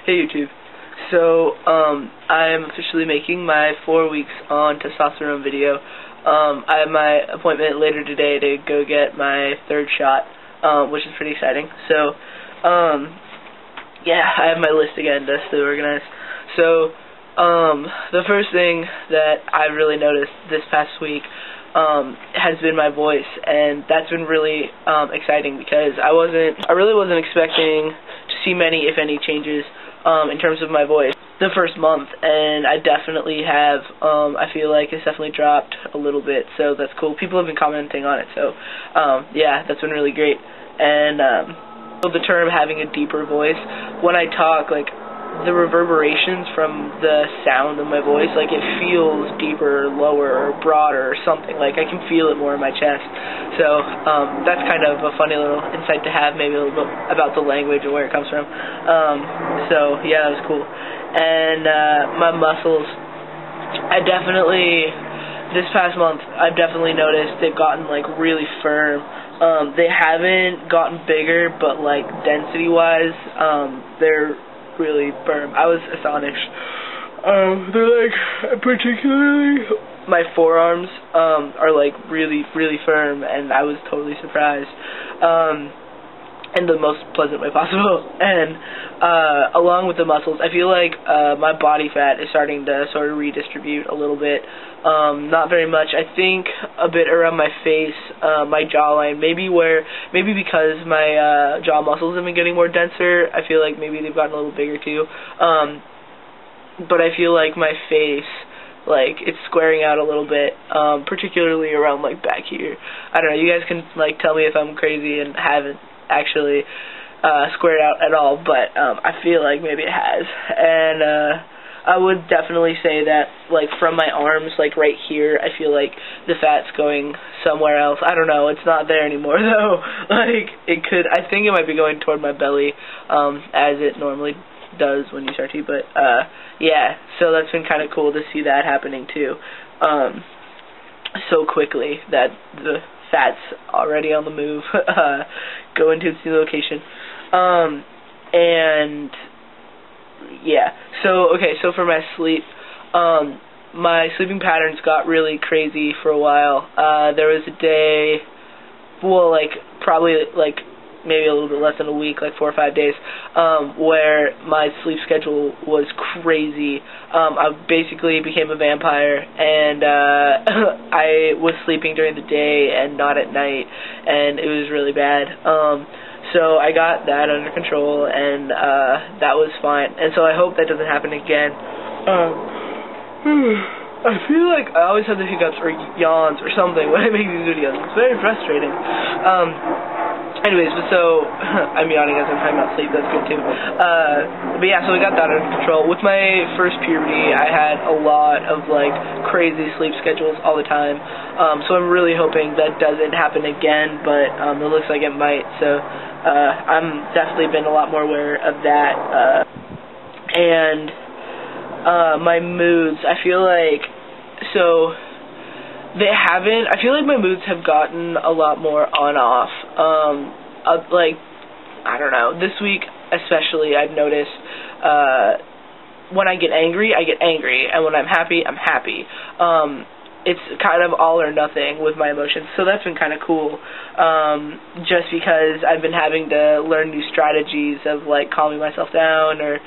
Hey YouTube. So, I'm officially making my 4 weeks on testosterone video. I have my appointment later today to go get my 3rd shot, which is pretty exciting. So, yeah, I have my list again to stay organized. So, the first thing that I've really noticed this past week has been my voice, and that's been really exciting because I really wasn't expecting to see many, if any, changes in terms of my voice the first month, and I definitely have. I feel like it's definitely dropped a little bit, so that's cool. People have been commenting on it, so yeah, that's been really great. And the term having a deeper voice, when I talk, like, the reverberations from the sound of my voice, like, it feels deeper, lower, or broader, or something. Like, I can feel it more in my chest. So, that's kind of a funny little insight to have, maybe a little bit about the language and where it comes from. So, yeah, that was cool. And, my muscles, this past month, I've definitely noticed they've gotten, like, really firm. They haven't gotten bigger, but, like, density-wise, they're really firm. I was astonished. They're like, particularly my forearms are like really, really firm, and I was totally surprised in the most pleasant way possible. And along with the muscles, I feel like my body fat is starting to sort of redistribute a little bit. Not very much. I think a bit around my face, my jawline, maybe because my jaw muscles have been getting more denser. I feel like maybe they've gotten a little bigger too. But I feel like my face, like, it's squaring out a little bit, particularly around, like, back here. I don't know, you guys can, like, tell me if I'm crazy and haven't actually squared out at all, but I feel like maybe it has. And I would definitely say that, like, from my arms, like, right here, I feel like the fat's going somewhere else. I don't know, it's not there anymore, though. Like, I think it might be going toward my belly, as it normally does when you start to, but, yeah, so that's been kind of cool to see that happening, too, so quickly, that the fat's already on the move, going to its new location, and yeah, so, okay, so for my sleep, my sleeping patterns got really crazy for a while. There was a day, well, like, probably, like, maybe a little bit less than a week, like 4 or 5 days, where my sleep schedule was crazy. I basically became a vampire, and I was sleeping during the day and not at night, and it was really bad. So I got that under control, and that was fine. And so I hope that doesn't happen again. I feel like I always have the hiccups or yawns or something when I make these videos. It's very frustrating. Anyways, so I'm yawning as I'm talking about sleep. That's good too. But yeah, so we got that under control. With my first puberty, I had a lot of, like, crazy sleep schedules all the time. So I'm really hoping that doesn't happen again, but it looks like it might. So I'm definitely been a lot more aware of that. And my moods, I feel like, I feel like my moods have gotten a lot more on-off. Like, I don't know, this week especially, I've noticed, when I get angry, and when I'm happy, I'm happy. It's kind of all or nothing with my emotions, so that's been kind of cool, just because I've been having to learn new strategies of, like, calming myself down, or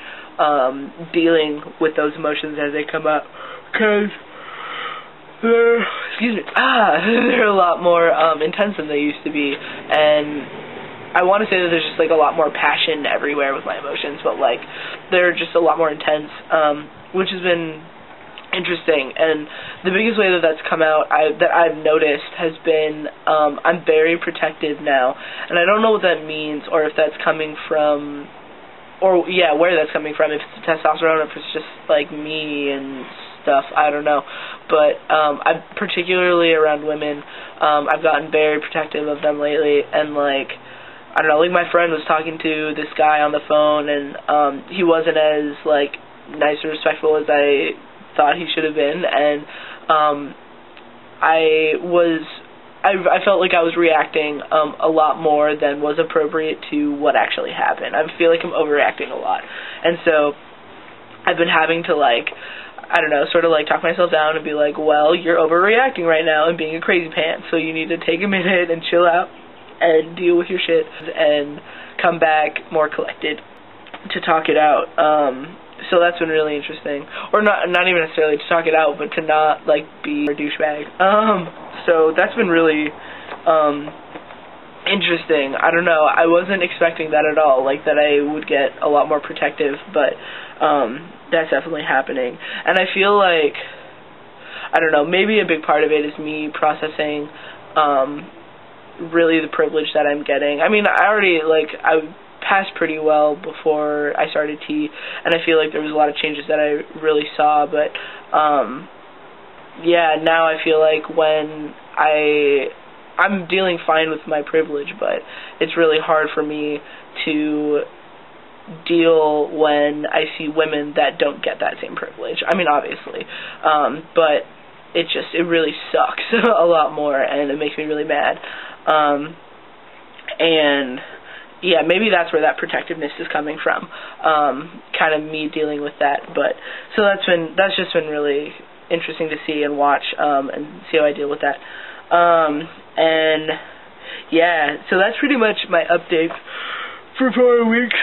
dealing with those emotions as they come up, because they're a lot more intense than they used to be, and I want to say that there's just, like, a lot more passion everywhere with my emotions, but, like, they're just a lot more intense, which has been interesting. And the biggest way that that's come out, that I've noticed, has been I'm very protective now, and I don't know what that means, or if that's coming from, or yeah, where that's coming from, if it's testosterone, or if it's just, like, me and stuff, I don't know, but I'm particularly around women, I've gotten very protective of them lately, and, like, I don't know, like, my friend was talking to this guy on the phone, and he wasn't as, like, nice or respectful as I thought he should have been, and I felt like I was reacting a lot more than was appropriate to what actually happened. I feel like I'm overreacting a lot, And so I've been having to, like, I don't know, sort of like talk myself down and be like, well, you're overreacting right now and being a crazy pants, so you need to take a minute and chill out and deal with your shit and come back more collected to talk it out. So that's been really interesting. Or not even necessarily to talk it out, but to not, like, be a douchebag. So that's been really interesting. I don't know. I wasn't expecting that at all, like, that I would get a lot more protective, but that's definitely happening. And I feel like, I don't know, maybe a big part of it is me processing really the privilege that I'm getting. I mean, I passed pretty well before I started T, and I feel like there was a lot of changes that I really saw, but yeah, now I feel like when I'm dealing fine with my privilege, but it's really hard for me to deal when I see women that don't get that same privilege. I mean, obviously, but it really sucks a lot more, and it makes me really mad. And yeah, maybe that's where that protectiveness is coming from, kind of me dealing with that. But so that's just been really interesting to see and watch, and see how I deal with that. And yeah, so that's pretty much my update for 4 weeks.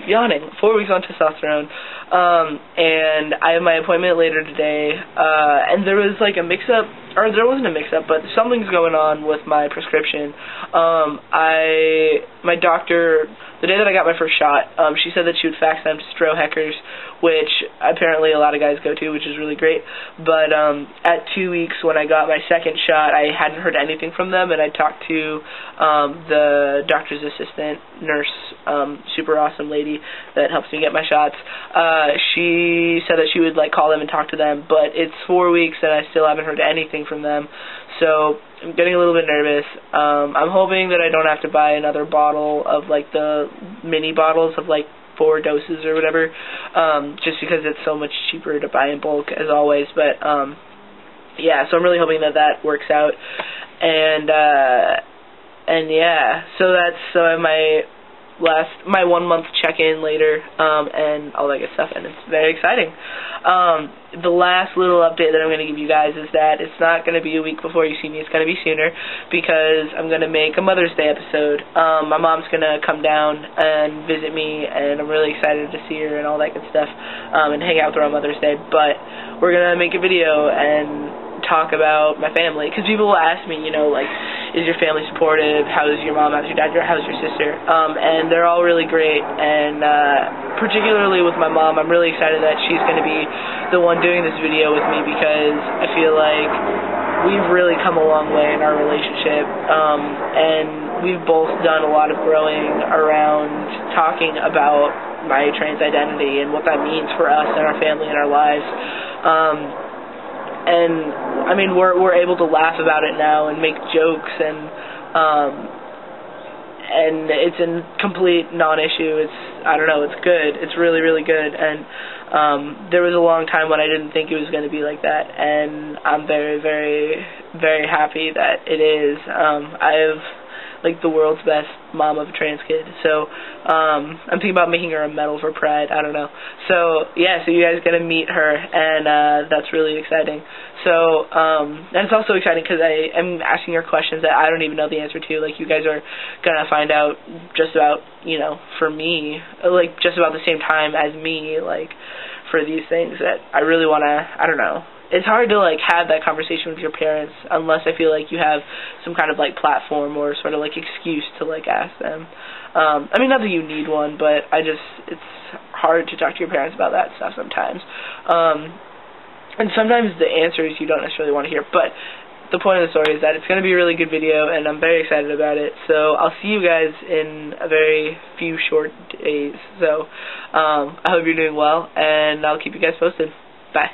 Yawning. 4 weeks on testosterone. And I have my appointment later today, and there was like a mix-up, or there wasn't a mix-up, but something's going on with my prescription. My doctor, the day that I got my first shot, she said that she would fax them to Strohecker's, which apparently a lot of guys go to, which is really great. But at 2 weeks, when I got my second shot, I hadn't heard anything from them, and I talked to the doctor's assistant, nurse, super awesome lady that helps me get my shots. She said that she would like call them and talk to them, but it's 4 weeks and I still haven't heard anything from them, so I'm getting a little bit nervous. I'm hoping that I don't have to buy another bottle of like the mini bottles of like 4 doses or whatever, just because it's so much cheaper to buy in bulk as always. But yeah, so I'm really hoping that that works out. And yeah, so I have my 1 month check-in later, and all that good stuff, and it's very exciting. The last little update that I'm going to give you guys is that it's not going to be a week before you see me, it's going to be sooner, because I'm going to make a Mother's Day episode. My mom's going to come down and visit me, and I'm really excited to see her and all that good stuff, and hang out with her on Mother's Day. But we're going to make a video and talk about my family, because people will ask me, you know, like, is your family supportive? How's your mom? How's your dad? How's your sister? And they're all really great, and particularly with my mom, I'm really excited that she's going to be the one doing this video with me, because I feel like we've really come a long way in our relationship, and we've both done a lot of growing around talking about my trans identity and what that means for us and our family and our lives. And I mean, we're able to laugh about it now and make jokes, and it's a complete non-issue. I don't know, it's good. It's really, really good. And there was a long time when I didn't think it was going to be like that, and I'm very, very, very happy that it is. I have like the world's best mom of a trans kid, so I'm thinking about making her a medal for Pride. I don't know. So yeah, so you guys get to meet her, and that's really exciting. So and it's also exciting because I am asking her questions that I don't even know the answer to. Like, you guys are gonna find out just about, you know, for me, like just about the same time as me, like for these things that I really wanna, I don't know. It's hard to like have that conversation with your parents unless I feel like you have some kind of like platform or sort of like excuse to like ask them. I mean, not that you need one, but it's hard to talk to your parents about that stuff sometimes. And sometimes the answers you don't necessarily want to hear, but the point of the story is that it's going to be a really good video, and I'm very excited about it. So I'll see you guys in a very few short days. So I hope you're doing well, and I'll keep you guys posted. Bye.